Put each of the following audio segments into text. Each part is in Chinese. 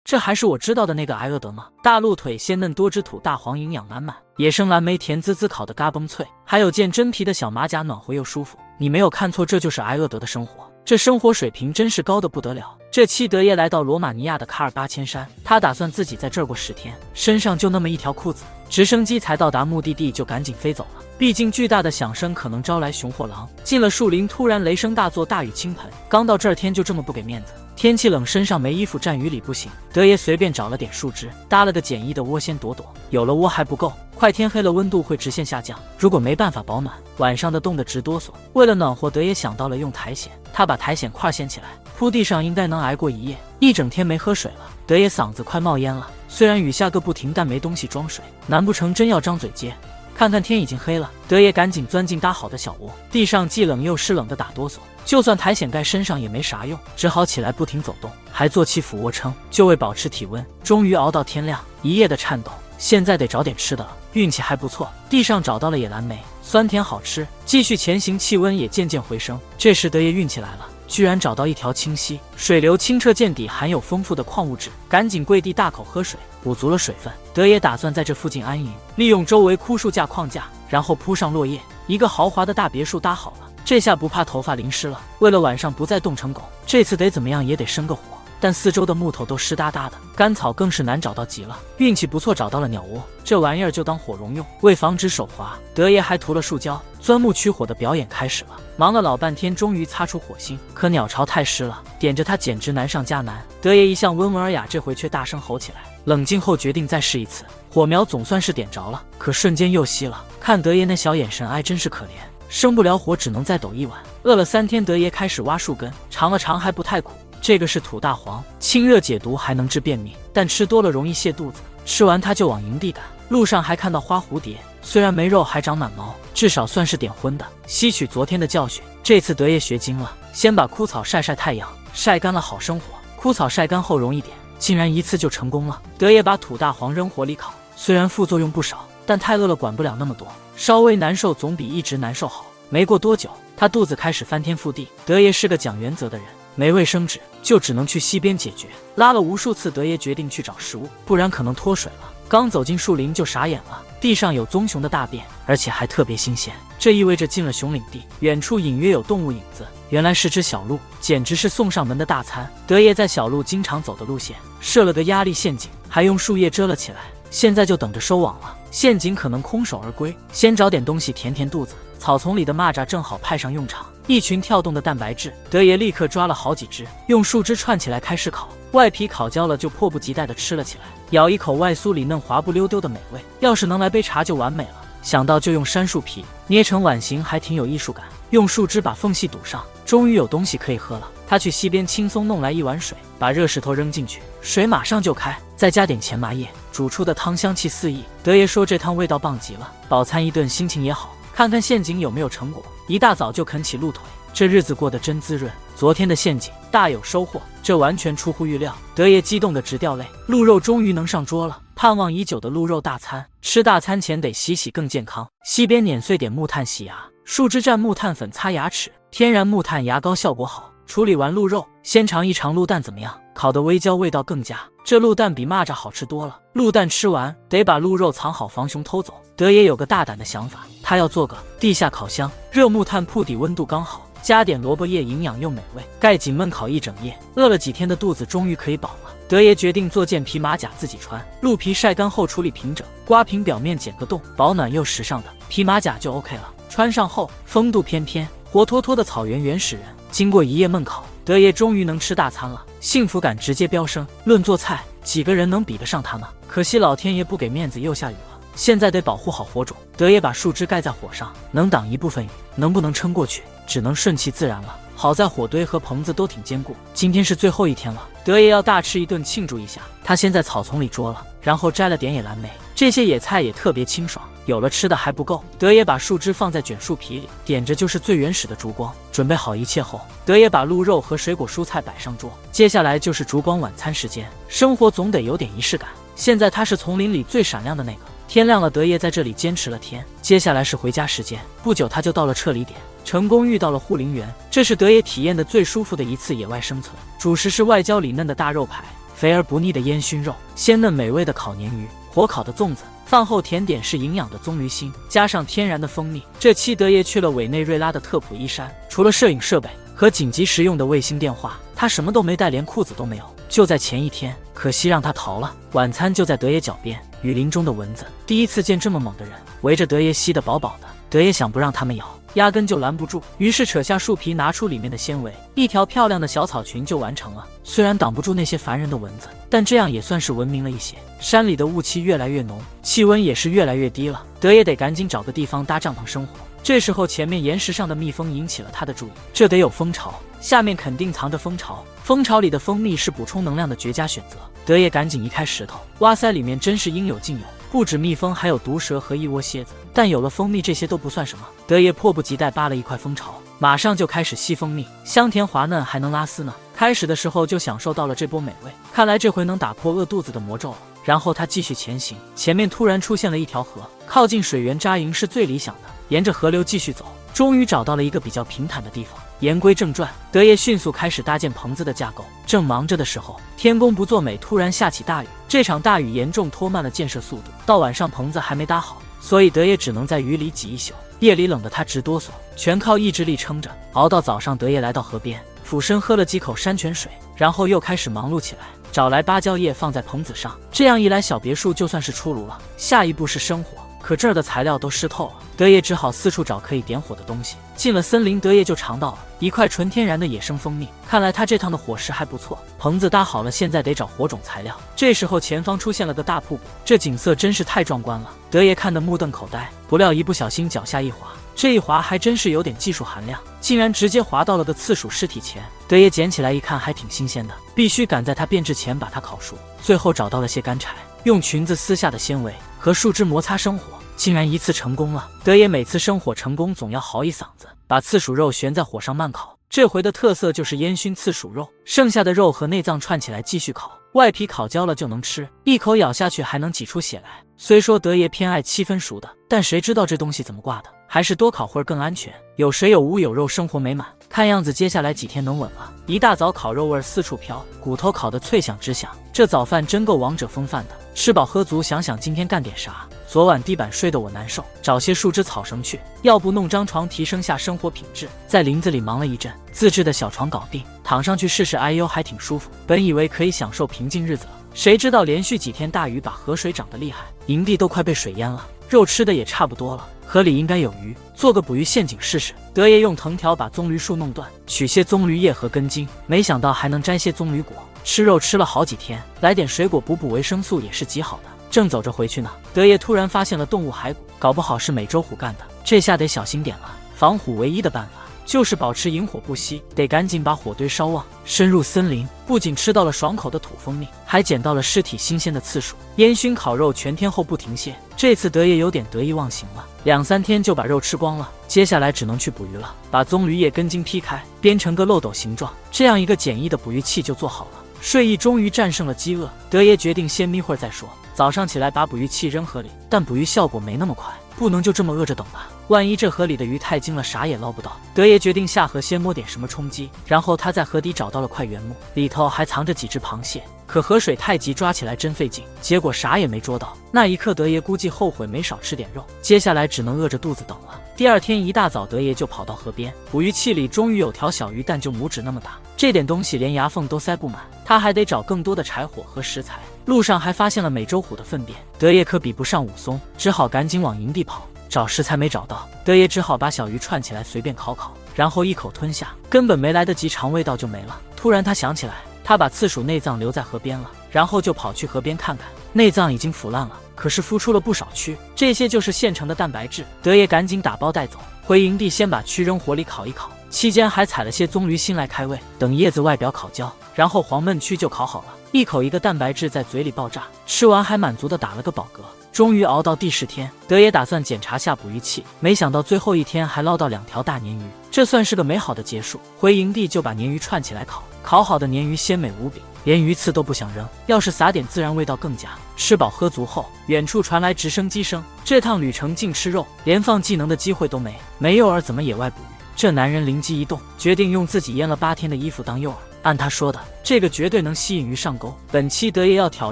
这还是我知道的那个挨饿德吗？大鹿腿鲜嫩多汁，土大黄营养满满，野生蓝莓甜滋滋，烤得嘎嘣脆，还有件真皮的小马甲，暖和又舒服。你没有看错，这就是挨饿德的生活。这生活水平真是高得不得了。这期德爷来到罗马尼亚的卡尔巴千山，他打算自己在这儿过10天，身上就那么一条裤子。直升机才到达目的地就赶紧飞走了，毕竟巨大的响声可能招来熊或狼。进了树林，突然雷声大作，大雨倾盆。刚到这儿，天就这么不给面子。天气冷，身上没衣服，站雨里不行。德爷随便找了点树枝，搭了个简易的窝，先躲躲。有了窝还不够，快天黑了，温度会直线下降。如果没办法保暖，晚上的冻得直哆嗦。为了暖和，德爷想到了用苔藓。他把苔藓块掀起来，铺地上，应该能挨过一夜。一整天没喝水了，德爷嗓子快冒烟了。虽然雨下个不停，但没东西装水，难不成真要张嘴接？看看天已经黑了，德爷赶紧钻进搭好的小窝，地上既冷又湿，冷的打哆嗦。就算苔藓盖身上也没啥用，只好起来不停走动，还做起俯卧撑，就为保持体温。终于熬到天亮，一夜的颤抖，现在得找点吃的了。运气还不错，地上找到了野蓝莓，酸甜好吃。继续前行，气温也渐渐回升。这时德爷运气来了，居然找到一条清溪，水流清澈见底，含有丰富的矿物质，赶紧跪地大口喝水，补足了水分。德爷打算在这附近安营，利用周围枯树架框架，然后铺上落叶，一个豪华的大别墅搭好了。这下不怕头发淋湿了。为了晚上不再冻成狗，这次得怎么样也得生个火。但四周的木头都湿哒哒的，干草更是难找到极了。运气不错，找到了鸟窝，这玩意儿就当火绒用。为防止手滑，德爷还涂了树胶。钻木取火的表演开始了，忙了老半天，终于擦出火星，可鸟巢太湿了，点着它简直难上加难。德爷一向温文尔雅，这回却大声吼起来。冷静后决定再试一次，火苗总算是点着了，可瞬间又熄了。看德爷那小眼神，哎，真是可怜。生不了火，只能再抖一碗。饿了3天，德爷开始挖树根，尝了尝还不太苦。这个是土大黄，清热解毒，还能治便秘，但吃多了容易泻肚子。吃完他就往营地赶，路上还看到花蝴蝶，虽然没肉还长满毛，至少算是点荤的。吸取昨天的教训，这次德爷学精了，先把枯草晒晒太阳，晒干了好生火。枯草晒干后容易点，竟然一次就成功了。德爷把土大黄扔火里烤，虽然副作用不少，但太饿了管不了那么多，稍微难受总比一直难受好。没过多久，他肚子开始翻天覆地。德爷是个讲原则的人，没卫生纸就只能去溪边解决。拉了无数次，德爷决定去找食物，不然可能脱水了。刚走进树林就傻眼了，地上有棕熊的大便，而且还特别新鲜，这意味着进了熊领地。远处隐约有动物影子，原来是只小鹿，简直是送上门的大餐。德爷在小鹿经常走的路线设了个压力陷阱，还用树叶遮了起来，现在就等着收网了。陷阱可能空手而归，先找点东西填填肚子。草丛里的蚂蚱正好派上用场，一群跳动的蛋白质，德爷立刻抓了好几只，用树枝串起来开始烤。外皮烤焦了就迫不及待地吃了起来，咬一口外酥里嫩，滑不溜丢的美味。要是能来杯茶就完美了。想到就用杉树皮捏成碗形，还挺有艺术感。用树枝把缝隙堵上，终于有东西可以喝了。他去溪边轻松弄来一碗水，把热石头扔进去，水马上就开，再加点前麻叶，煮出的汤香气四溢。德爷说这汤味道棒极了，饱餐一顿心情也好。看看陷阱有没有成果，一大早就啃起鹿腿，这日子过得真滋润。昨天的陷阱大有收获，这完全出乎预料。德爷激动得直掉泪，鹿肉终于能上桌了，盼望已久的鹿肉大餐。吃大餐前得洗洗更健康。溪边碾碎点木炭洗牙，树枝蘸木炭粉擦牙齿，天然木炭牙膏效果好。处理完鹿肉，先尝一尝鹿蛋怎么样？烤的微焦，味道更佳。这鹿蛋比蚂蚱好吃多了。鹿蛋吃完，得把鹿肉藏好，防熊偷走。德爷有个大胆的想法，他要做个地下烤箱，热木炭铺底，温度刚好，加点萝卜叶，营养又美味，盖紧焖烤一整夜。饿了几天的肚子终于可以饱了。德爷决定做件皮马甲自己穿，鹿皮晒干后处理平整，刮平表面剪个洞，保暖又时尚的皮马甲就 OK 了。穿上后风度翩翩，活脱脱的草原原始人。经过一夜焖烤，德爷终于能吃大餐了，幸福感直接飙升。论做菜，几个人能比得上他吗？可惜老天爷不给面子，又下雨了，现在得保护好火种。德爷把树枝盖在火上，能挡一部分雨，能不能撑过去，只能顺其自然了。好在火堆和棚子都挺坚固。今天是最后一天了，德爷要大吃一顿庆祝一下。他先在草丛里捉了，然后摘了点野蓝莓，这些野菜也特别清爽。有了吃的还不够，德爷把树枝放在卷树皮里，点着就是最原始的烛光。准备好一切后，德爷把鹿肉和水果蔬菜摆上桌，接下来就是烛光晚餐时间。生活总得有点仪式感，现在他是丛林里最闪亮的那个。天亮了，德爷在这里坚持了天，接下来是回家时间。不久他就到了撤离点，成功遇到了护林员。这是德爷体验的最舒服的一次野外生存。主食是外焦里嫩的大肉排，肥而不腻的烟熏肉，鲜嫩美味的烤鲶鱼，火烤的粽子。饭后甜点是营养的棕榈心，加上天然的蜂蜜。这期德爷去了委内瑞拉的特普伊山，除了摄影设备和紧急时用的卫星电话，他什么都没带，连裤子都没有。就在前一天，可惜让他逃了。晚餐就在德爷脚边，雨林中的蚊子第一次见这么猛的人，围着德爷吸得饱饱的。德爷想不让他们咬，压根就拦不住，于是扯下树皮，拿出里面的纤维，一条漂亮的小草裙就完成了。虽然挡不住那些烦人的蚊子，但这样也算是文明了一些。山里的雾气越来越浓，气温也是越来越低了，德爷得赶紧找个地方搭帐篷生活。这时候，前面岩石上的蜜蜂引起了他的注意，这得有蜂巢，下面肯定藏着蜂巢，蜂巢里的蜂蜜是补充能量的绝佳选择。德爷赶紧移开石头，哇塞，里面真是应有尽有，不止蜜蜂，还有毒蛇和一窝蝎子。但有了蜂蜜，这些都不算什么。德爷迫不及待扒了一块蜂巢，马上就开始吸蜂蜜，香甜滑嫩，还能拉丝呢。开始的时候就享受到了这波美味，看来这回能打破饿肚子的魔咒了。然后他继续前行，前面突然出现了一条河，靠近水源扎营是最理想的。沿着河流继续走，终于找到了一个比较平坦的地方。言归正传，德爷迅速开始搭建棚子的架构。正忙着的时候，天公不作美，突然下起大雨。这场大雨严重拖慢了建设速度，到晚上棚子还没搭好，所以德爷只能在雨里挤一宿。夜里冷得他直哆嗦，全靠意志力撑着，熬到早上。德爷来到河边，俯身喝了几口山泉水，然后又开始忙碌起来，找来芭蕉叶放在棚子上。这样一来，小别墅就算是出炉了。下一步是生火，可这儿的材料都湿透了，德爷只好四处找可以点火的东西。进了森林，德爷就尝到了一块纯天然的野生蜂蜜，看来他这趟的伙食还不错。棚子搭好了，现在得找火种材料。这时候前方出现了个大瀑布，这景色真是太壮观了，德爷看得目瞪口呆。不料一不小心脚下一滑，这一滑还真是有点技术含量，竟然直接滑到了个刺鼠尸体前。德爷捡起来一看，还挺新鲜的，必须赶在它变质前把它烤熟。最后找到了些干柴，用裙子撕下的纤维和树枝摩擦生火，竟然一次成功了。德爷每次生火成功总要嚎一嗓子，把刺鼠肉悬在火上慢烤。这回的特色就是烟熏刺鼠肉，剩下的肉和内脏串起来继续烤，外皮烤焦了就能吃，一口咬下去还能挤出血来。虽说德爷偏爱7分熟的，但谁知道这东西怎么挂的，还是多烤会儿更安全。有水有屋有肉，生活美满。看样子接下来几天能稳了。一大早烤肉味四处飘，骨头烤得脆响直响，这早饭真够王者风范的。吃饱喝足，想想今天干点啥。昨晚地板睡得我难受，找些树枝草绳去，要不弄张床提升下生活品质。在林子里忙了一阵，自制的小床搞定，躺上去试试，哎呦还挺舒服。本以为可以享受平静日子了，谁知道连续几天大雨把河水涨得厉害，营地都快被水淹了。肉吃的也差不多了，河里应该有鱼，做个捕鱼陷阱试试。德爷用藤条把棕榈树弄断，取些棕榈叶和根茎，没想到还能摘些棕榈果。吃肉吃了好几天，来点水果补补维生素也是极好的。正走着回去呢，德爷突然发现了动物骸骨，搞不好是美洲虎干的，这下得小心点了。防虎唯一的办法就是保持引火不熄，得赶紧把火堆烧旺。深入森林，不仅吃到了爽口的土蜂蜜，还捡到了尸体新鲜的刺鼠。烟熏烤肉全天候不停歇，这次德爷有点得意忘形了，2、3天就把肉吃光了。接下来只能去捕鱼了，把棕榈叶根茎劈开，编成个漏斗形状，这样一个简易的捕鱼器就做好了。睡意终于战胜了饥饿，德爷决定先眯会儿再说。早上起来把捕鱼器扔河里，但捕鱼效果没那么快，不能就这么饿着等吧，万一这河里的鱼太精了，啥也捞不到。德爷决定下河先摸点什么充饥，然后他在河底找到了块原木，里头还藏着几只螃蟹，可河水太急，抓起来真费劲，结果啥也没捉到。那一刻德爷估计后悔没少吃点肉，接下来只能饿着肚子等了。第二天一大早，德爷就跑到河边，捕鱼器里终于有条小鱼，但就拇指那么大，这点东西连牙缝都塞不满，他还得找更多的柴火和食材。路上还发现了美洲虎的粪便，德爷可比不上武松，只好赶紧往营地跑。找食材没找到，德爷只好把小鱼串起来随便烤烤，然后一口吞下，根本没来得及尝味道就没了。突然他想起来，他把刺鼠内脏留在河边了，然后就跑去河边看看，内脏已经腐烂了，可是孵出了不少蛆，这些就是现成的蛋白质。德爷赶紧打包带走，回营地先把蛆扔火里烤一烤，期间还采了些棕榈心来开胃。等叶子外表烤焦，然后黄焖蛆就烤好了，一口一个蛋白质在嘴里爆炸，吃完还满足的打了个饱嗝。终于熬到第10天，德爷打算检查下捕鱼器，没想到最后一天还捞到2条大鲶鱼，这算是个美好的结束。回营地就把鲶鱼串起来烤，烤好的鲶鱼鲜美无比，连鱼刺都不想扔，要是撒点孜然味道更佳。吃饱喝足后，远处传来直升机声，这趟旅程净吃肉，连放技能的机会都没，没诱饵怎么野外捕鱼？这男人灵机一动，决定用自己腌了8天的衣服当诱饵，按他说的，这个绝对能吸引鱼上钩。本期德爷要挑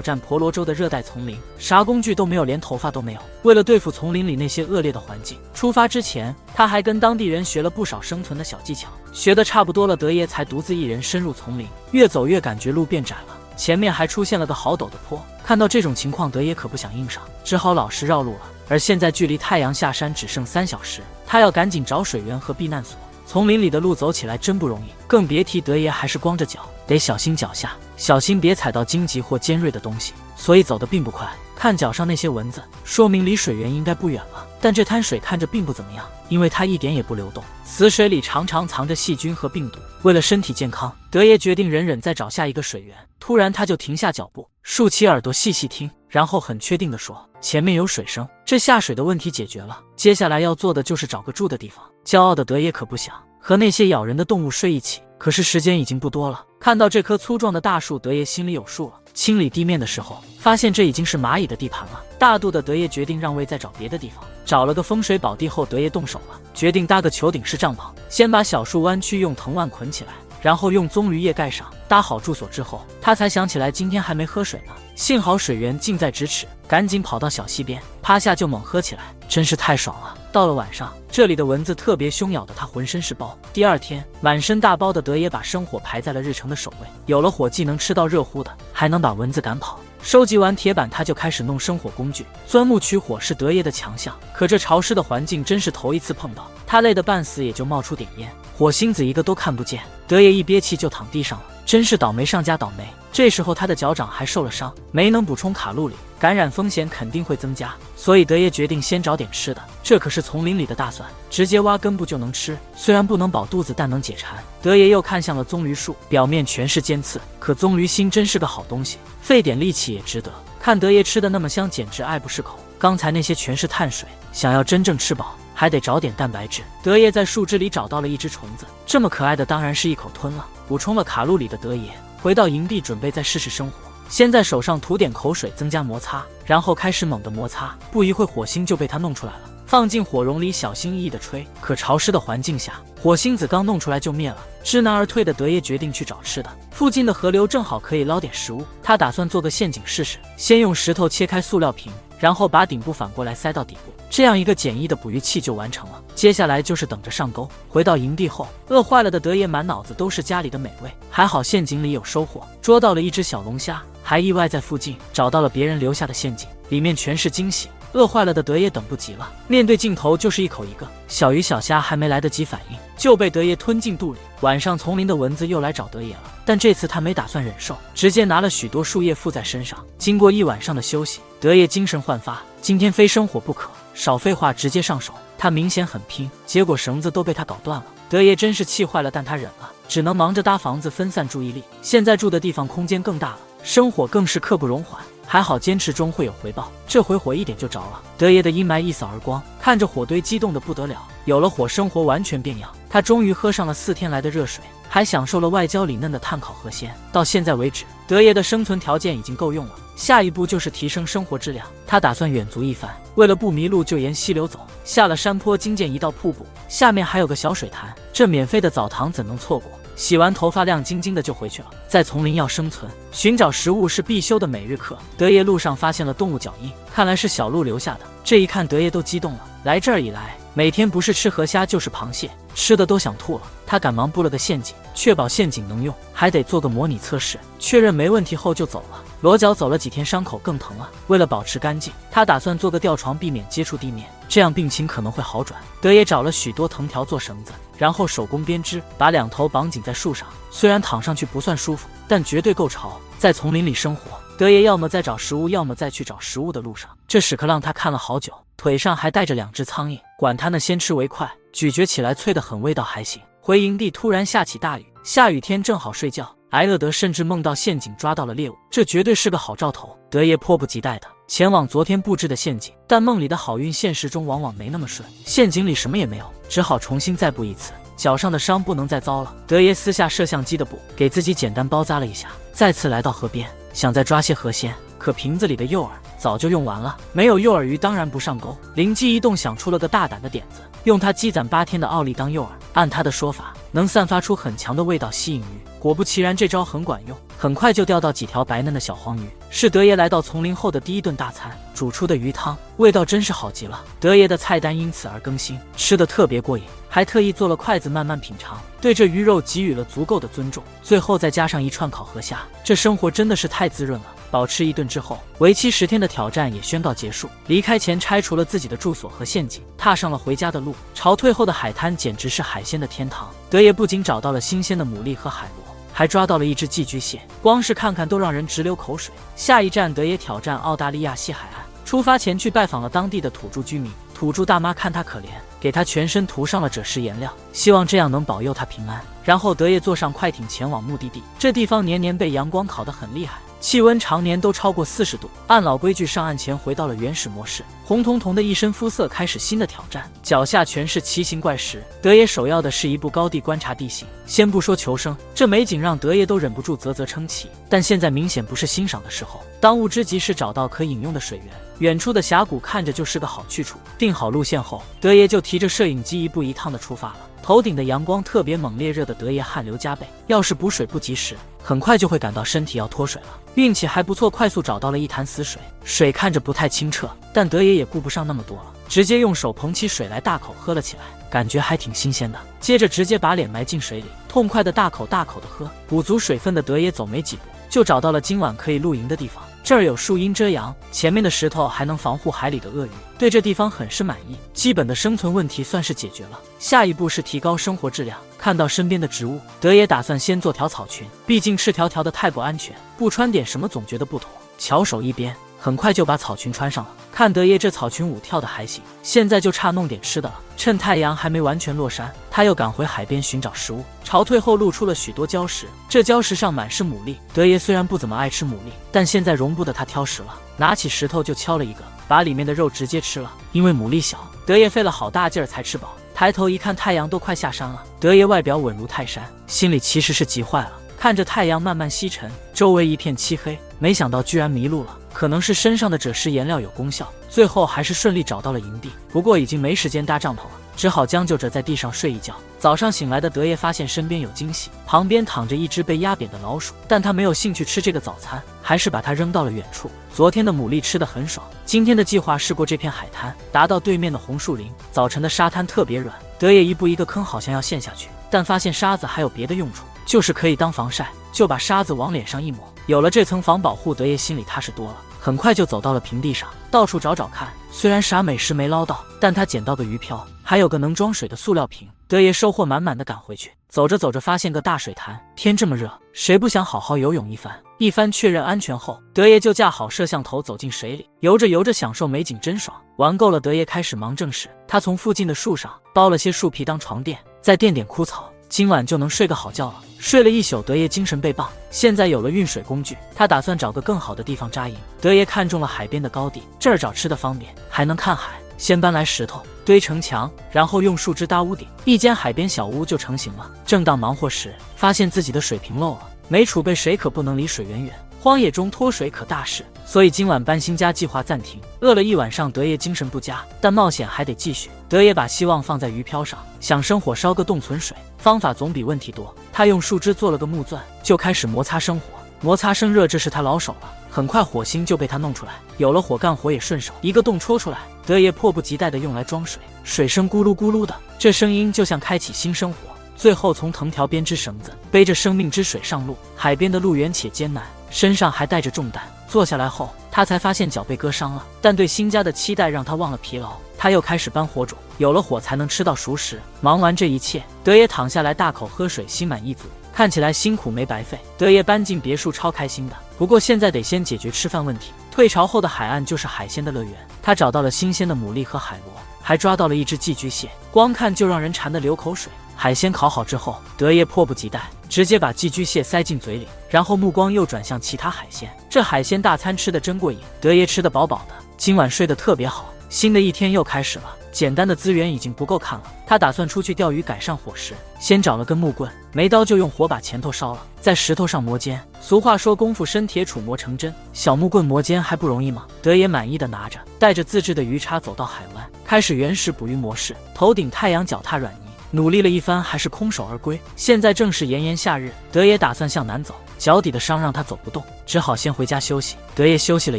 战婆罗洲的热带丛林，啥工具都没有，连头发都没有。为了对付丛林里那些恶劣的环境，出发之前他还跟当地人学了不少生存的小技巧。学得差不多了，德爷才独自一人深入丛林。越走越感觉路变窄了，前面还出现了个好陡的坡。看到这种情况，德爷可不想硬上，只好老实绕路了。而现在距离太阳下山只剩3小时，他要赶紧找水源和避难所。丛林里的路走起来真不容易，更别提德爷还是光着脚，得小心脚下，小心别踩到荆棘或尖锐的东西，所以走得并不快。看脚上那些蚊子，说明离水源应该不远了。但这滩水看着并不怎么样，因为它一点也不流动，死水里常常藏着细菌和病毒。为了身体健康，德爷决定忍忍再找下一个水源。突然他就停下脚步，竖起耳朵细细听，然后很确定地说：“前面有水声。”这下水的问题解决了，接下来要做的就是找个住的地方。骄傲的德爷可不想和那些咬人的动物睡一起，可是时间已经不多了。看到这棵粗壮的大树，德爷心里有数了。清理地面的时候，发现这已经是蚂蚁的地盘了。大度的德爷决定让位，再找别的地方。找了个风水宝地后，德爷动手了，决定搭个球顶式帐篷。先把小树弯曲，用藤蔓捆起来，然后用棕榈叶盖上。搭好住所之后，他才想起来今天还没喝水呢。幸好水源近在咫尺，赶紧跑到小溪边，趴下就猛喝起来，真是太爽了。到了晚上，这里的蚊子特别凶，咬得他浑身是包。第二天，满身大包的德爷把生火排在了日程的首位。有了火，既能吃到热乎的，还能把蚊子赶跑。收集完铁板，他就开始弄生火工具。钻木取火是德爷的强项，可这潮湿的环境真是头一次碰到，他累得半死，也就冒出点烟。火星子一个都看不见，德爷一憋气就躺地上了，真是倒霉上加倒霉。这时候他的脚掌还受了伤，没能补充卡路里，感染风险肯定会增加，所以德爷决定先找点吃的。这可是丛林里的大蒜，直接挖根部就能吃，虽然不能饱肚子，但能解馋。德爷又看向了棕榈树，表面全是尖刺，可棕榈心真是个好东西，费点力气也值得。看德爷吃的那么香，简直爱不释口。刚才那些全是碳水，想要真正吃饱，还得找点蛋白质。德爷在树枝里找到了一只虫子，这么可爱的当然是一口吞了。补充了卡路里的德爷回到营地，准备再试试生火。先在手上涂点口水增加摩擦，然后开始猛地摩擦。不一会火星就被他弄出来了，放进火绒里，小心翼翼地吹。可潮湿的环境下，火星子刚弄出来就灭了。知难而退的德爷决定去找吃的。附近的河流正好可以捞点食物，他打算做个陷阱试试。先用石头切开塑料瓶，然后把顶部反过来塞到底部，这样一个简易的捕鱼器就完成了。接下来就是等着上钩。回到营地后，饿坏了的德爷满脑子都是家里的美味，还好陷阱里有收获，捉到了一只小龙虾，还意外在附近找到了别人留下的陷阱，里面全是惊喜。饿坏了的德爷等不及了，面对镜头就是一口一个。小鱼小虾还没来得及反应，就被德爷吞进肚里。晚上丛林的蚊子又来找德爷了，但这次他没打算忍受，直接拿了许多树叶附在身上。经过一晚上的休息，德爷精神焕发，今天非生火不可，少废话，直接上手。他明显很拼，结果绳子都被他搞断了。德爷真是气坏了，但他忍了，只能忙着搭房子分散注意力。现在住的地方空间更大了，生火更是刻不容缓。还好坚持中会有回报，这回火一点就着了。德爷的阴霾一扫而光，看着火堆激动得不得了。有了火，生活完全变样。他终于喝上了4天来的热水，还享受了外焦里嫩的炭烤河鲜。到现在为止，德爷的生存条件已经够用了，下一步就是提升生活质量。他打算远足一番，为了不迷路就沿溪流走，下了山坡，惊见一道瀑布，下面还有个小水潭，这免费的澡堂怎能错过？洗完头发亮晶晶的就回去了。在丛林要生存，寻找食物是必修的每日课。德爷路上发现了动物脚印，看来是小鹿留下的。这一看德爷都激动了，来这儿以来，每天不是吃河虾就是螃蟹，吃的都想吐了。他赶忙布了个陷阱，确保陷阱能用，还得做个模拟测试，确认没问题后就走了。裸脚走了几天，伤口更疼了。为了保持干净，他打算做个吊床，避免接触地面，这样病情可能会好转。德爷找了许多藤条做绳子，然后手工编织，把2头绑紧在树上。虽然躺上去不算舒服，但绝对够潮。在丛林里生活，德爷要么在找食物，要么在去找食物的路上。这屎壳郎他看了好久，腿上还带着2只苍蝇，管他呢，先吃为快。咀嚼起来脆得很，味道还行。回营地突然下起大雨，下雨天正好睡觉，埃勒德甚至梦到陷阱抓到了猎物，这绝对是个好兆头。德爷迫不及待的前往昨天布置的陷阱，但梦里的好运现实中往往没那么顺，陷阱里什么也没有，只好重新再布一次。脚上的伤不能再糟了，德爷撕下摄像机的布，给自己简单包扎了一下，再次来到河边，想再抓些河鲜，可瓶子里的诱饵早就用完了，没有诱饵鱼当然不上钩。灵机一动，想出了个大胆的点子，用他积攒8天的奥利当诱饵。按他的说法，能散发出很强的味道吸引鱼。果不其然，这招很管用，很快就钓到几条白嫩的小黄鱼，是德爷来到丛林后的第一顿大餐。煮出的鱼汤味道真是好极了，德爷的菜单因此而更新，吃得特别过瘾，还特意做了筷子慢慢品尝，对这鱼肉给予了足够的尊重。最后再加上一串烤河虾，这生活真的是太滋润了。饱吃一顿之后，为期10天的挑战也宣告结束。离开前拆除了自己的住所和陷阱，踏上了回家的路。潮退后的海滩简直是海鲜的天堂，德爷不仅找到了新鲜的牡蛎和海螺，还抓到了一只寄居蟹，光是看看都让人直流口水。下一站，德爷挑战澳大利亚西海岸。出发前去拜访了当地的土著居民，土著大妈看他可怜，给他全身涂上了赭石颜料，希望这样能保佑他平安。然后德爷坐上快艇前往目的地。这地方年年被阳光烤得很厉害，气温常年都超过40度。按老规矩上岸前回到了原始模式，红彤彤的一身肤色开始新的挑战，脚下全是奇形怪石。德爷首要的是一步高地观察地形，先不说求生，这美景让德爷都忍不住啧啧称奇。但现在明显不是欣赏的时候，当务之急是找到可饮用的水源。远处的峡谷看着就是个好去处。定好路线后，德爷就提着摄影机一步一趟的出发了。头顶的阳光特别猛烈，热的德爷汗流浃背，要是补水不及时，很快就会感到身体要脱水了。运气还不错，快速找到了一潭死水，水看着不太清澈，但德爷也顾不上那么多了，直接用手捧起水来大口喝了起来，感觉还挺新鲜的。接着直接把脸埋进水里，痛快的大口大口的喝。补足水分的德爷走没几步，就找到了今晚可以露营的地方。这儿有树荫遮阳，前面的石头还能防护海里的鳄鱼，对这地方很是满意。基本的生存问题算是解决了，下一步是提高生活质量。看到身边的植物，德爷打算先做条草裙，毕竟赤条条的太不安全，不穿点什么总觉得不妥。巧手一边，很快就把草裙穿上了。看德爷这草裙舞跳的还行，现在就差弄点吃的了。趁太阳还没完全落山，他又赶回海边寻找食物。潮退后露出了许多礁石，这礁石上满是牡蛎。德爷虽然不怎么爱吃牡蛎，但现在容不得他挑食了，拿起石头就敲了一个，把里面的肉直接吃了。因为牡蛎小，德爷费了好大劲儿才吃饱。抬头一看，太阳都快下山了。德爷外表稳如泰山，心里其实是急坏了。看着太阳慢慢西沉，周围一片漆黑，没想到居然迷路了。可能是身上的赭石颜料有功效，最后还是顺利找到了营地。不过已经没时间搭帐篷了，只好将就着在地上睡一觉。早上醒来的德爷发现身边有惊喜，旁边躺着一只被压扁的老鼠，但他没有兴趣吃这个早餐，还是把它扔到了远处。昨天的牡蛎吃得很爽，今天的计划是过这片海滩，达到对面的红树林。早晨的沙滩特别软，德爷一步一个坑，好像要陷下去，但发现沙子还有别的用处，就是可以当防晒，就把沙子往脸上一抹。有了这层防保护，德爷心里踏实多了。很快就走到了平地上，到处找找看。虽然啥美食没捞到，但他捡到个鱼漂，还有个能装水的塑料瓶。德爷收获满满的赶回去，走着走着发现个大水潭。天这么热，谁不想好好游泳一番？一番确认安全后，德爷就架好摄像头走进水里，游着游着享受美景真爽。玩够了，德爷开始忙正事。他从附近的树上剥了些树皮当床垫，再垫点枯草，今晚就能睡个好觉了。睡了一宿，德爷精神倍棒。现在有了运水工具，他打算找个更好的地方扎营。德爷看中了海边的高地，这儿找吃的方便，还能看海。先搬来石头堆成墙，然后用树枝搭屋顶，一间海边小屋就成型了。正当忙活时，发现自己的水瓶漏了，没储备水可不能离水远远，荒野中脱水可大事，所以今晚搬新家计划暂停。饿了一晚上，德爷精神不佳，但冒险还得继续。德爷把希望放在鱼漂上，想生火烧个洞存水，方法总比问题多。他用树枝做了个木钻，就开始摩擦生火。摩擦生热，这是他老手了。很快火星就被他弄出来，有了火干活也顺手，一个洞戳出来。德爷迫不及待地用来装水，水声咕噜咕噜的，这声音就像开启新生活。最后从藤条编织绳子，背着生命之水上路。海边的路远且艰难，身上还带着重担。坐下来后，他才发现脚被割伤了，但对新家的期待让他忘了疲劳。他又开始搬火种，有了火才能吃到熟食。忙完这一切，德爷躺下来大口喝水，心满意足，看起来辛苦没白费。德爷搬进别墅超开心的，不过现在得先解决吃饭问题。退潮后的海岸就是海鲜的乐园，他找到了新鲜的牡蛎和海螺，还抓到了一只寄居蟹，光看就让人馋得流口水。海鲜烤好之后，德爷迫不及待，直接把寄居蟹塞进嘴里，然后目光又转向其他海鲜。这海鲜大餐吃得真过瘾，德爷吃得饱饱的，今晚睡得特别好。新的一天又开始了，简单的资源已经不够看了，他打算出去钓鱼改善伙食。先找了根木棍，没刀就用火把前头烧了，在石头上磨尖。俗话说功夫生铁杵磨成针，小木棍磨尖还不容易吗？德爷满意的拿着带着自制的鱼叉走到海湾，开始原始捕鱼模式。头顶太阳，脚踏软泥，努力了一番还是空手而归。现在正是炎炎夏日，德爷打算向南走，脚底的伤让他走不动，只好先回家休息。德爷休息了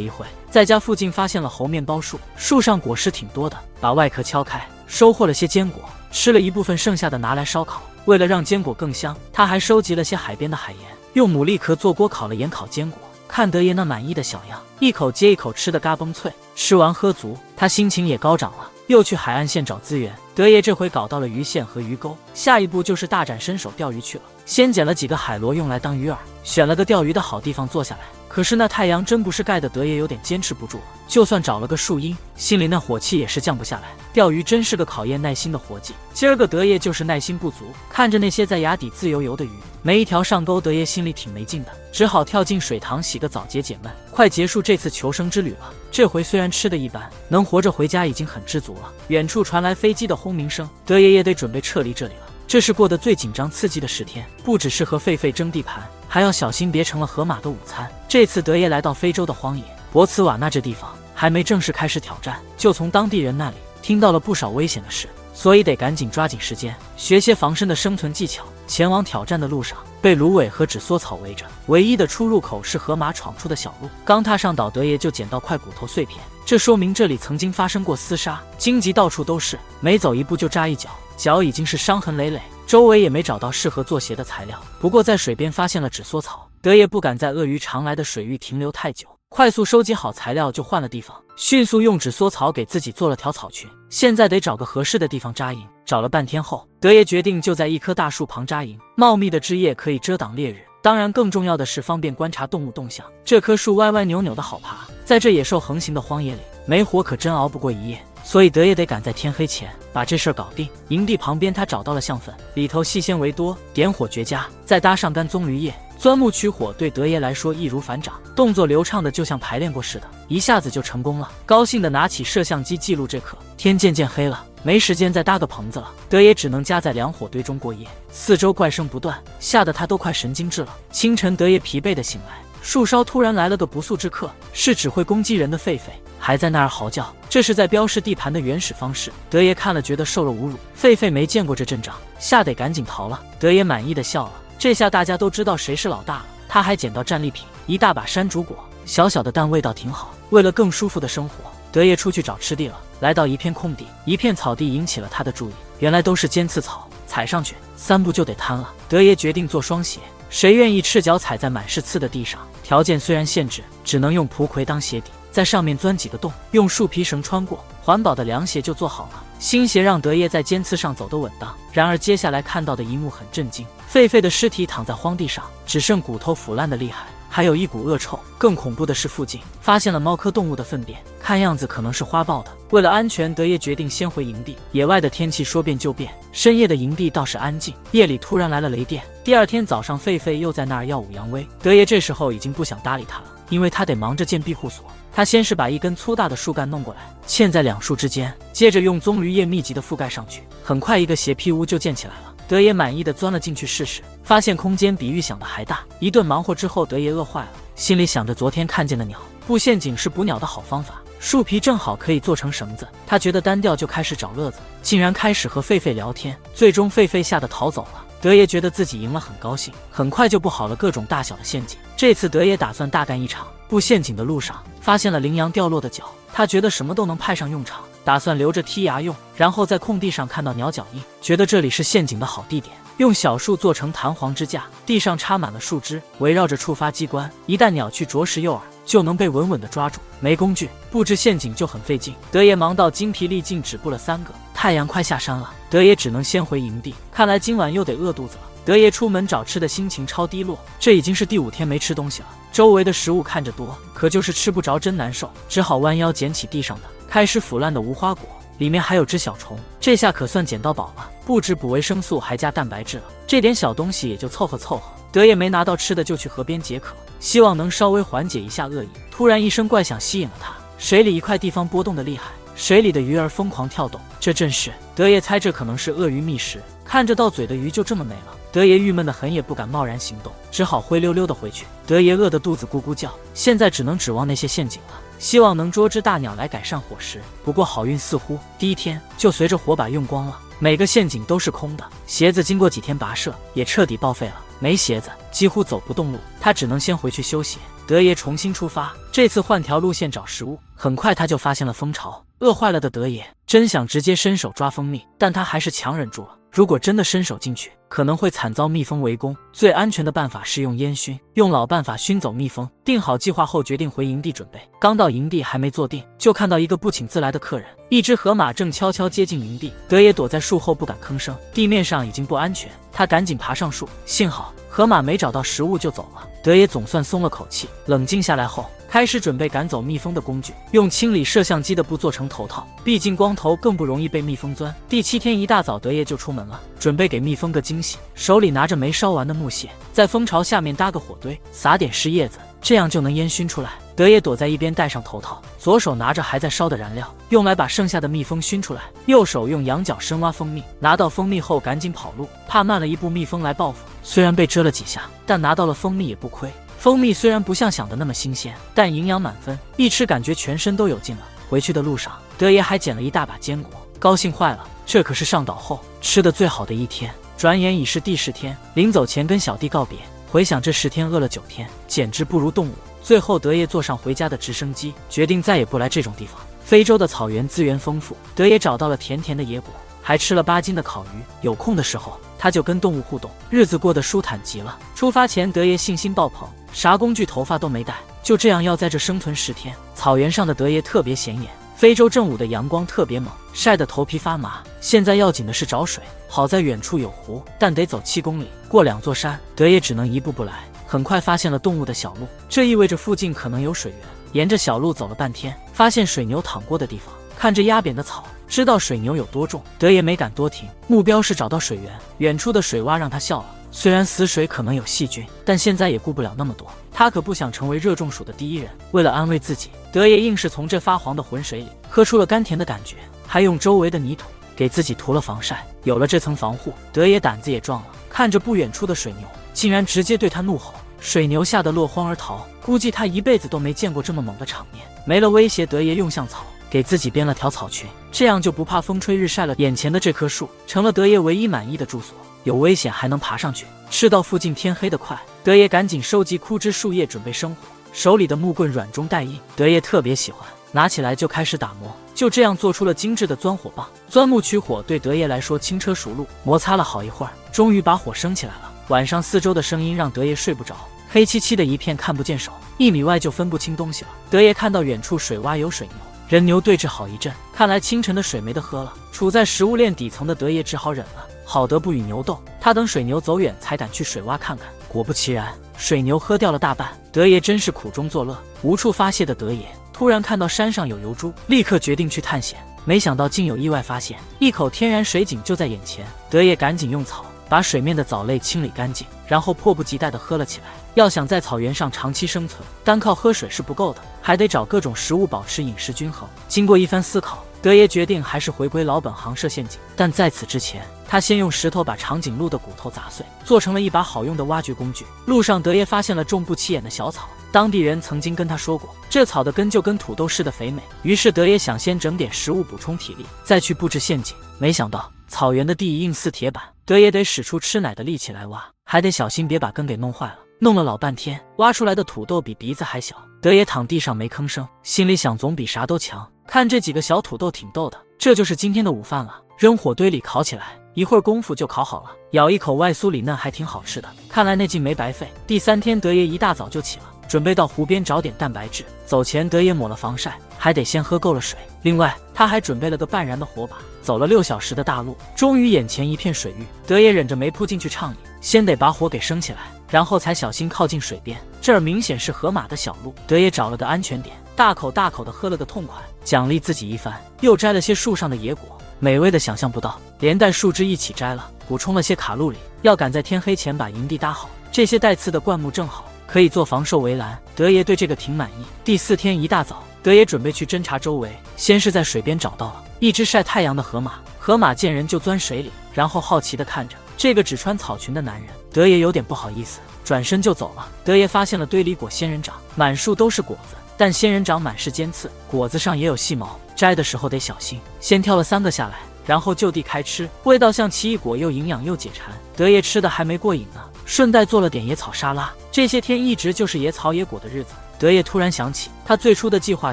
一会，在家附近发现了猴面包树，树上果实挺多的，把外壳敲开，收获了些坚果，吃了一部分，剩下的拿来烧烤。为了让坚果更香，他还收集了些海边的海盐，用牡蛎壳做锅烤了盐烤坚果。看德爷那满意的小样，一口接一口吃得嘎嘣脆，吃完喝足，他心情也高涨了，又去海岸线找资源。德爷这回搞到了鱼线和鱼钩，下一步就是大展身手钓鱼去了。先捡了几个海螺用来当鱼饵，选了个钓鱼的好地方坐下来。可是那太阳真不是盖的，德爷有点坚持不住了。就算找了个树荫，心里那火气也是降不下来。钓鱼真是个考验耐心的活计，今儿个德爷就是耐心不足，看着那些在崖底自由游的鱼，没一条上钩，德爷心里挺没劲的，只好跳进水塘洗个澡解解闷。快结束这次求生之旅了，这回虽然吃的一般，能活着回家已经很知足了。远处传来飞机的轰鸣声，德爷也得准备撤离这里了。这是过得最紧张刺激的10天，不只是和狒狒争地盘，还要小心别成了河马的午餐。这次德爷来到非洲的荒野博茨瓦纳这地方，还没正式开始挑战，就从当地人那里听到了不少危险的事，所以得赶紧抓紧时间学些防身的生存技巧。前往挑战的路上被芦苇和纸梭草围着，唯一的出入口是河马闯出的小路。刚踏上岛，德爷就捡到块骨头碎片，这说明这里曾经发生过厮杀，荆棘到处都是，每走一步就扎一脚，脚已经是伤痕累累。周围也没找到适合做鞋的材料，不过在水边发现了纸梭草。德爷不敢在鳄鱼常来的水域停留太久，快速收集好材料就换了地方，迅速用纸梭草给自己做了条草裙。现在得找个合适的地方扎营。找了半天后，德爷决定就在一棵大树旁扎营，茂密的枝叶可以遮挡烈日，当然更重要的是方便观察动物动向。这棵树歪歪扭扭的好爬，在这野兽横行的荒野里，没火可真熬不过一夜，所以德爷得赶在天黑前把这事儿搞定。营地旁边他找到了象粪，里头细纤维多，点火绝佳，再搭上干棕榈叶，钻木取火对德爷来说易如反掌，动作流畅的就像排练过似的，一下子就成功了。高兴的拿起摄像机记录这刻。天渐渐黑了，没时间再搭个棚子了，德爷只能夹在2火堆中过夜。四周怪声不断，吓得他都快神经质了。清晨，德爷疲惫的醒来，树梢突然来了个不速之客，是只会攻击人的狒狒，还在那儿嚎叫，这是在标示地盘的原始方式。德爷看了觉得受了侮辱，狒狒没见过这阵仗，吓得赶紧逃了。德爷满意的笑了，这下大家都知道谁是老大了。他还捡到战利品，一大把山竹果，小小的但味道挺好。为了更舒服的生活，德爷出去找吃地了。来到一片空地，一片草地引起了他的注意，原来都是尖刺草，踩上去3步就得瘫了。德爷决定做双鞋，谁愿意赤脚踩在满是刺的地上？条件虽然限制，只能用蒲葵当鞋底，在上面钻几个洞，用树皮绳穿过，环保的凉鞋就做好了。新鞋让德爷在尖刺上走得稳当。然而接下来看到的一幕很震惊，狒狒的尸体躺在荒地上，只剩骨头腐烂的厉害，还有一股恶臭。更恐怖的是附近发现了猫科动物的粪便，看样子可能是花豹的。为了安全，德爷决定先回营地。野外的天气说变就变，深夜的营地倒是安静，夜里突然来了雷电。第二天早上，狒狒又在那儿耀武扬威。德爷这时候已经不想搭理他了，因为他得忙着建庇护所。他先是把一根粗大的树干弄过来，嵌在2树之间，接着用棕榈叶密集的覆盖上去，很快一个斜劈屋就建起来了。德爷满意的钻了进去试试，发现空间比预想的还大。一顿忙活之后，德爷饿坏了，心里想着昨天看见的鸟，布陷阱是捕鸟的好方法，树皮正好可以做成绳子。他觉得单调，就开始找乐子，竟然开始和狒狒聊天，最终狒狒吓得逃走了。德爷觉得自己赢了，很高兴，很快就布好了各种大小的陷阱。这次德爷打算大干一场。布陷阱的路上发现了羚羊掉落的角，他觉得什么都能派上用场，打算留着剔牙用。然后在空地上看到鸟脚印，觉得这里是陷阱的好地点，用小树做成弹簧支架，地上插满了树枝，围绕着触发机关，一旦鸟去啄食诱饵，就能被稳稳地抓住。没工具布置陷阱就很费劲，德爷忙到精疲力尽，只布了3个。太阳快下山了，德爷只能先回营地，看来今晚又得饿肚子了。德爷出门找吃的心情超低落，这已经是第5天没吃东西了，周围的食物看着多，可就是吃不着，真难受，只好弯腰捡起地上的开始腐烂的无花果，里面还有只小虫，这下可算捡到宝了，不止补维生素，还加蛋白质了，这点小东西也就凑合凑合。德爷没拿到吃的就去河边解渴，希望能稍微缓解一下饿意。突然一声怪响吸引了他，水里一块地方波动的厉害，水里的鱼儿疯狂跳动，这正是德爷猜这可能是鳄鱼觅食，看着到嘴的鱼就这么没了。德爷郁闷得很，也不敢贸然行动，只好灰溜溜的回去。德爷饿得肚子咕咕叫，现在只能指望那些陷阱了，希望能捉只大鸟来改善伙食。不过好运似乎第1天就随着火把用光了。每个陷阱都是空的，鞋子经过几天跋涉也彻底报废了，没鞋子几乎走不动路，他只能先回去休息。德爷重新出发，这次换条路线找食物。很快他就发现了蜂巢，饿坏了的德爷真想直接伸手抓蜂蜜，但他还是强忍住了。如果真的伸手进去，可能会惨遭蜜蜂围攻。最安全的办法是用烟熏，用老办法熏走蜜蜂。定好计划后，决定回营地准备。刚到营地还没坐定，就看到一个不请自来的客人。一只河马正悄悄接近营地，德爷躲在树后不敢吭声，地面上已经不安全，他赶紧爬上树。幸好河马没找到食物就走了，德爷总算松了口气。冷静下来后，开始准备赶走蜜蜂的工具，用清理摄像机的布做成头套，毕竟光头更不容易被蜜蜂钻。第7天一大早，德爷就出门了，准备给蜜蜂个惊喜。手里拿着没烧完的木屑，在蜂巢下面搭个火堆，撒点湿叶子，这样就能烟熏出来。德爷躲在一边戴上头套，左手拿着还在烧的燃料，用来把剩下的蜜蜂熏出来，右手用羊角深挖蜂蜜。拿到蜂蜜后赶紧跑路，怕慢了一步蜜蜂来报复。虽然被蛰了几下，但拿到了蜂蜜也不亏。蜂蜜虽然不像想的那么新鲜，但营养满分，一吃感觉全身都有劲了。回去的路上，德爷还捡了一大把坚果，高兴坏了，这可是上岛后吃的最好的一天。转眼已是第10天，临走前跟小弟告别，回想这10天饿了9天，简直不如动物。最后德爷坐上回家的直升机，决定再也不来这种地方。非洲的草原资源丰富，德爷找到了甜甜的野果，还吃了8斤的烤鱼。有空的时候他就跟动物互动，日子过得舒坦极了。出发前德爷信心爆棚，啥工具头发都没带，就这样要在这生存10天。草原上的德爷特别显眼，非洲正午的阳光特别猛，晒得头皮发麻。现在要紧的是找水，好在远处有湖，但得走7公里，过2座山，德爷只能一步步来。很快发现了动物的小路，这意味着附近可能有水源。沿着小路走了半天，发现水牛躺过的地方，看着压扁的草，知道水牛有多重。德爷没敢多停，目标是找到水源。远处的水洼让他笑了，虽然死水可能有细菌，但现在也顾不了那么多，他可不想成为热中暑的第1人。为了安慰自己，德爷硬是从这发黄的浑水里喝出了甘甜的感觉，还用周围的泥土给自己涂了防晒。有了这层防护，德爷胆子也壮了，看着不远处的水牛，竟然直接对他怒吼。水牛吓得落荒而逃，估计他一辈子都没见过这么猛的场面。没了威胁，德爷用橡草给自己编了条草裙，这样就不怕风吹日晒了。眼前的这棵树成了德爷唯一满意的住所，有危险还能爬上去，吃到附近天黑得快。德爷赶紧收集枯枝树叶准备生火，手里的木棍软中带硬，德爷特别喜欢，拿起来就开始打磨。就这样做出了精致的钻火棒。钻木取火对德爷来说轻车熟路，摩擦了好一会儿，终于把火升起来了。晚上四周的声音让德爷睡不着，黑漆漆的一片，看不见手，1米外就分不清东西了。德爷看到远处水洼有水牛，人牛对峙好一阵，看来清晨的水没得喝了。处在食物链底层的德爷只好忍了，好得不与牛斗。他等水牛走远才敢去水洼看看，果不其然，水牛喝掉了大半。德爷真是苦中作乐，无处发泄的德爷突然看到山上有油猪，立刻决定去探险。没想到竟有意外发现，一口天然水井就在眼前。德爷赶紧用草把水面的藻类清理干净，然后迫不及待地喝了起来。要想在草原上长期生存，单靠喝水是不够的，还得找各种食物保持饮食均衡。经过一番思考，德爷决定还是回归老本行设陷阱。但在此之前，他先用石头把长颈鹿的骨头砸碎，做成了一把好用的挖掘工具。路上，德爷发现了种不起眼的小草，当地人曾经跟他说过，这草的根就跟土豆似的肥美。于是德爷想先整点食物补充体力，再去布置陷阱。没想到草原的地硬似铁板，德爷得使出吃奶的力气来挖，还得小心别把根给弄坏了。弄了老半天，挖出来的土豆比鼻子还小。德爷躺地上没吭声，心里想总比啥都强。看这几个小土豆挺逗的，这就是今天的午饭了。扔火堆里烤起来，一会儿功夫就烤好了。咬一口外酥里嫩，还挺好吃的。看来那劲没白费。第3天，德爷一大早就起了，准备到湖边找点蛋白质。走前，德爷抹了防晒，还得先喝够了水。另外，他还准备了个半燃的火把。走了6小时的大路，终于眼前一片水域。德爷忍着没扑进去畅饮，先得把火给升起来，然后才小心靠近水边。这儿明显是河马的小路，德爷找了个安全点，大口大口的喝了个痛快，奖励自己一番。又摘了些树上的野果，美味的想象不到，连带树枝一起摘了，补充了些卡路里。要赶在天黑前把营地搭好，这些带刺的灌木正好可以做防兽围栏。德爷对这个挺满意。第4天一大早，德爷准备去侦查周围，先是在水边找到了一只晒太阳的河马。河马见人就钻水里，然后好奇地看着这个只穿草裙的男人。德爷有点不好意思，转身就走了。德爷发现了堆里果仙人掌，满树都是果子，但仙人掌满是尖刺，果子上也有细毛，摘的时候得小心。先挑了3个下来，然后就地开吃，味道像奇异果，又营养又解馋。德爷吃的还没过瘾呢，顺带做了点野草沙拉。这些天一直就是野草野果的日子。德爷突然想起，他最初的计划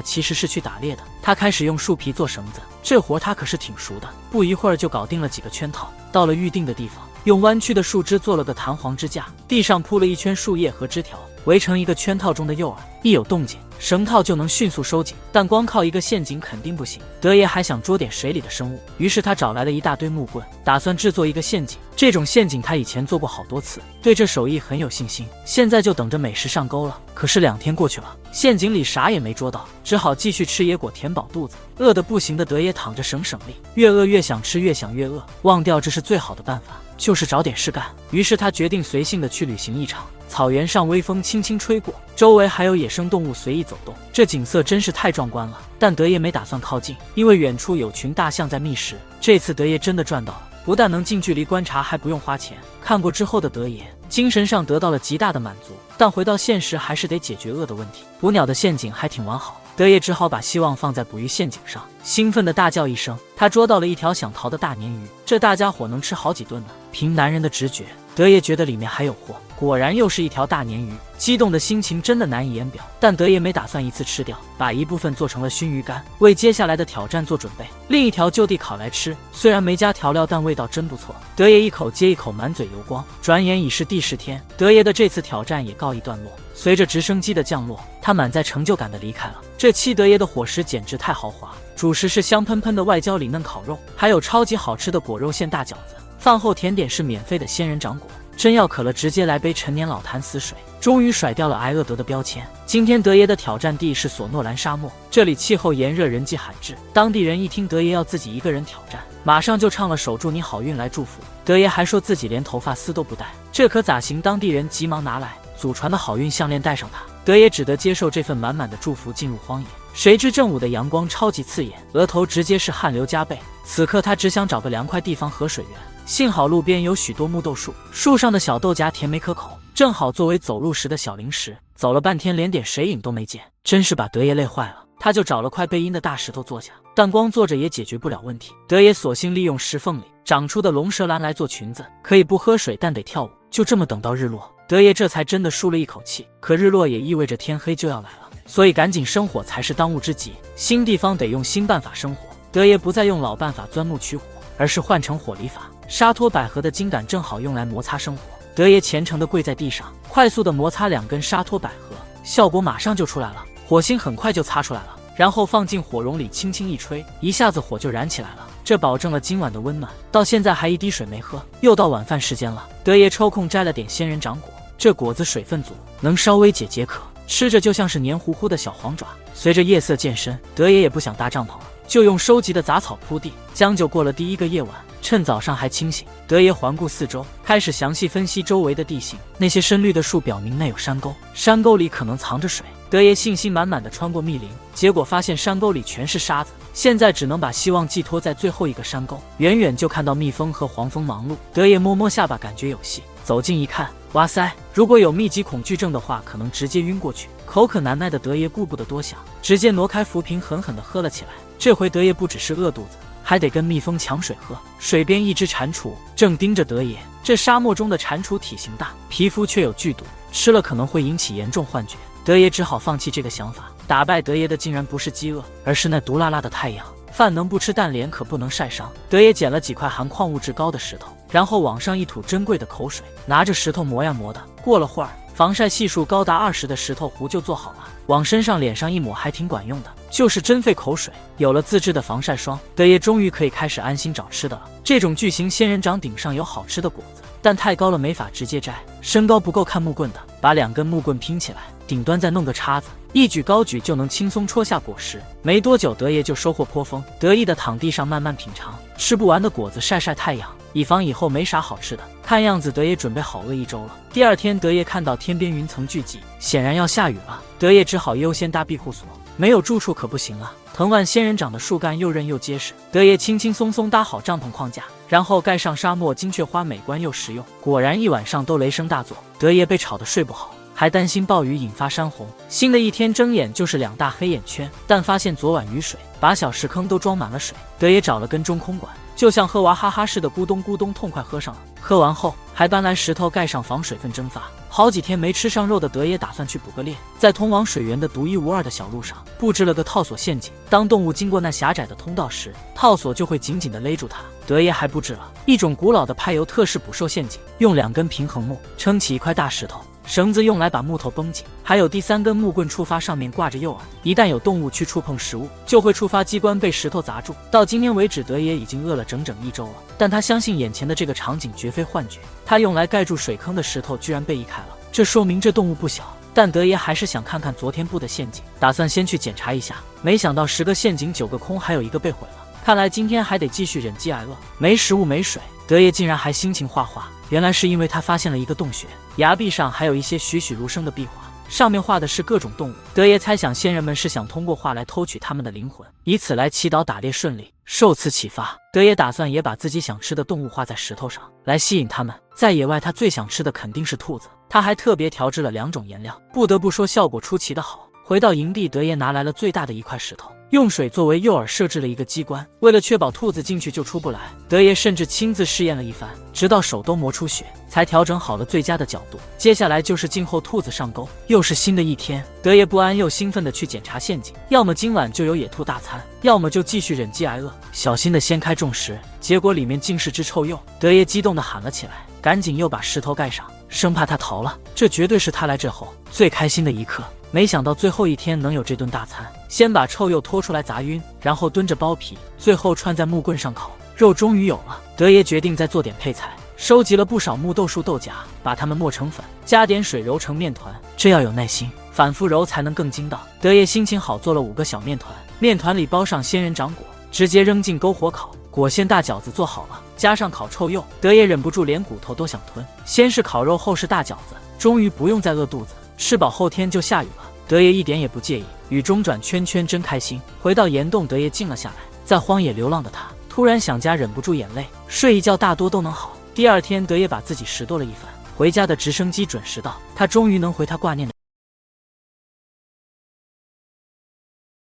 其实是去打猎的。他开始用树皮做绳子，这活他可是挺熟的，不一会儿就搞定了几个圈套。到了预定的地方，用弯曲的树枝做了个弹簧支架，地上铺了一圈树叶和枝条，围成一个圈套中的诱饵，一有动静，绳套就能迅速收紧。但光靠一个陷阱肯定不行，德爷还想捉点水里的生物，于是他找来了一大堆木棍，打算制作一个陷阱。这种陷阱他以前做过好多次，对这手艺很有信心，现在就等着美食上钩了。可是2天过去了，陷阱里啥也没捉到，只好继续吃野果填饱肚子。饿得不行的德爷躺着省力，越饿越想吃，越想越饿，忘掉这是最好的办法，就是找点事干。于是他决定随性的去旅行一场。草原上微风轻轻吹过，周围还有野生动物随意走动，这景色真是太壮观了。但德爷没打算靠近，因为远处有群大象在觅食。这次德爷真的赚到了，不但能近距离观察，还不用花钱。看过之后的德爷精神上得到了极大的满足，但回到现实还是得解决饿的问题。捕鸟的陷阱还挺完好，德爷只好把希望放在捕鱼陷阱上，兴奋地大叫一声。他捉到了一条想逃的大鲶鱼，这大家伙能吃好几顿呢。凭男人的直觉，德爷觉得里面还有货，果然又是一条大鲶鱼，激动的心情真的难以言表。但德爷没打算一次吃掉，把一部分做成了熏鱼干，为接下来的挑战做准备。另一条就地烤来吃，虽然没加调料，但味道真不错。德爷一口接一口，满嘴油光。转眼已是第10天，德爷的这次挑战也告一段落。随着直升机的降落，他满载成就感的离开了。这期德爷的伙食简直太豪华，主食是香喷喷的外焦里嫩烤肉，还有超级好吃的果肉馅大饺子。饭后甜点是免费的仙人掌果，真要渴了直接来杯陈年老坛死水。终于甩掉了挨饿得的标签。今天德爷的挑战地是索诺兰沙漠，这里气候炎热，人迹罕至。当地人一听德爷要自己一个人挑战，马上就唱了首祝你好运来祝福。德爷还说自己连头发丝都不带，这可咋行？当地人急忙拿来祖传的好运项链戴上它，德爷只得接受这份满满的祝福进入荒野。谁知正午的阳光超级刺眼，额头直接是汗流浃背。此刻他只想找个凉快地方喝水源，幸好路边有许多木豆树，树上的小豆荚甜美可口，正好作为走路时的小零食。走了半天连点水影都没见，真是把德爷累坏了。他就找了块背阴的大石头坐下，但光坐着也解决不了问题。德爷索性利用石缝里长出的龙舌兰来做裙子，可以不喝水，但得跳舞。就这么等到日落，德爷这才真的舒了一口气。可日落也意味着天黑就要来了，所以赶紧生火才是当务之急。新地方得用新办法生火，德爷不再用老办法钻木取火，而是换成火力法。沙托百合的茎秆正好用来摩擦生火，德爷虔诚地跪在地上，快速地摩擦2根沙托百合，效果马上就出来了，火星很快就擦出来了。然后放进火绒里轻轻一吹，一下子火就燃起来了，这保证了今晚的温暖。到现在还一滴水没喝，又到晚饭时间了。德爷抽空摘了点仙人掌果，这果子水分足，能稍微解渴，吃着就像是黏糊糊的小黄爪。随着夜色渐深，德爷也不想搭帐篷了，就用收集的杂草铺地。将就过了第一个夜晚，趁早上还清醒，德爷环顾四周，开始详细分析周围的地形。那些深绿的树表明内有山沟，山沟里可能藏着水。德爷信心满满的穿过密林，结果发现山沟里全是沙子，现在只能把希望寄托在最后一个山沟。远远就看到蜜蜂和黄蜂忙碌，德爷摸摸下巴，感觉有戏。走近一看，哇塞，如果有密集恐惧症的话，可能直接晕过去。口渴难耐的德爷顾不得多想，直接挪开浮萍，狠狠地喝了起来。这回德爷不只是饿肚子，还得跟蜜蜂抢水喝。水边一只蟾蜍正盯着德爷，这沙漠中的蟾蜍体型大，皮肤却有剧毒，吃了可能会引起严重幻觉。德爷只好放弃这个想法。打败德爷的竟然不是饥饿，而是那毒辣辣的太阳。饭能不吃，但脸可不能晒伤。德爷捡了几块含矿物质高的石头，然后往上一吐珍贵的口水，拿着石头磨呀磨的。过了会儿，防晒系数高达20的石头糊就做好了，往身上脸上一抹还挺管用的，就是真费口水。有了自制的防晒霜，德爷终于可以开始安心找吃的了。这种巨型仙人掌顶上有好吃的果子，但太高了没法直接摘，身高不够看木棍的，把2根木棍拼起来，顶端再弄个叉子，一举高举就能轻松戳下果实。没多久，德爷就收获颇丰，得意的躺地上慢慢品尝吃不完的果子，晒晒太阳，以防以后没啥好吃的。看样子德爷准备好饿1周了。第2天，德爷看到天边云层聚集，显然要下雨了。德爷只好优先搭庇护所，没有住处可不行啊。藤蔓仙人掌的树干又韧又结实，德爷轻轻松松搭好帐篷框架，然后盖上沙漠金雀花，美观又实用。果然一晚上都雷声大作，德爷被吵得睡不好。还担心暴雨引发山洪。新的一天睁眼就是2大黑眼圈，但发现昨晚雨水把小石坑都装满了水，德爷找了根中空管，就像喝娃哈哈似的咕咚咕咚痛快喝上了。喝完后还搬来石头盖上防水分蒸发。好几天没吃上肉的德爷打算去捕个猎，在通往水源的独一无二的小路上布置了个套索陷阱，当动物经过那狭窄的通道时，套索就会紧紧地勒住它。德爷还布置了一种古老的派尤特式捕兽陷阱，用2根平衡木撑起一块大石头，绳子用来把木头绷紧，还有第3根木棍触发，上面挂着诱饵，一旦有动物去触碰食物，就会触发机关被石头砸住。到今天为止，德爷已经饿了整整1周了，但他相信眼前的这个场景绝非幻觉。他用来盖住水坑的石头居然被移开了，这说明这动物不小。但德爷还是想看看昨天布的陷阱，打算先去检查一下。没想到10个陷阱9个空，还有1个被毁了。看来今天还得继续忍饥挨饿。没食物没水，德爷竟然还辛勤画画，原来是因为他发现了一个洞穴，崖壁上还有一些栩栩如生的壁画，上面画的是各种动物。德爷猜想仙人们是想通过画来偷取他们的灵魂，以此来祈祷打猎顺利。受此启发，德爷打算也把自己想吃的动物画在石头上，来吸引他们。在野外，他最想吃的肯定是兔子，他还特别调制了2种颜料，不得不说效果出奇的好。回到营地，德爷拿来了最大的一块石头，用水作为诱饵设置了一个机关，为了确保兔子进去就出不来，德爷甚至亲自试验了一番，直到手都磨出血，才调整好了最佳的角度。接下来就是静候兔子上钩。又是新的一天，德爷不安又兴奋地去检查陷阱，要么今晚就有野兔大餐，要么就继续忍饥挨饿。小心地掀开重石，结果里面竟是只臭鼬。德爷激动地喊了起来，赶紧又把石头盖上，生怕它逃了。这绝对是他来这后最开心的一刻。没想到最后一天能有这顿大餐，先把臭鼬拖出来砸晕，然后蹲着剥皮，最后串在木棍上烤。肉终于有了，德爷决定再做点配菜，收集了不少木豆树豆荚，把它们磨成粉，加点水揉成面团。这要有耐心，反复揉才能更筋道。德爷心情好，做了5个小面团，面团里包上仙人掌果，直接扔进篝火烤。果馅大饺子做好了，加上烤臭鼬，德爷忍不住连骨头都想吞。先是烤肉，后是大饺子，终于不用再饿肚子。吃饱后天就下雨了，德爷一点也不介意，雨中转圈圈真开心。回到岩洞，德爷静了下来，在荒野流浪的他突然想家，忍不住眼泪，睡一觉大多都能好。第2天，德爷把自己拾掇了一番，回家的直升机准时到，他终于能回他挂念的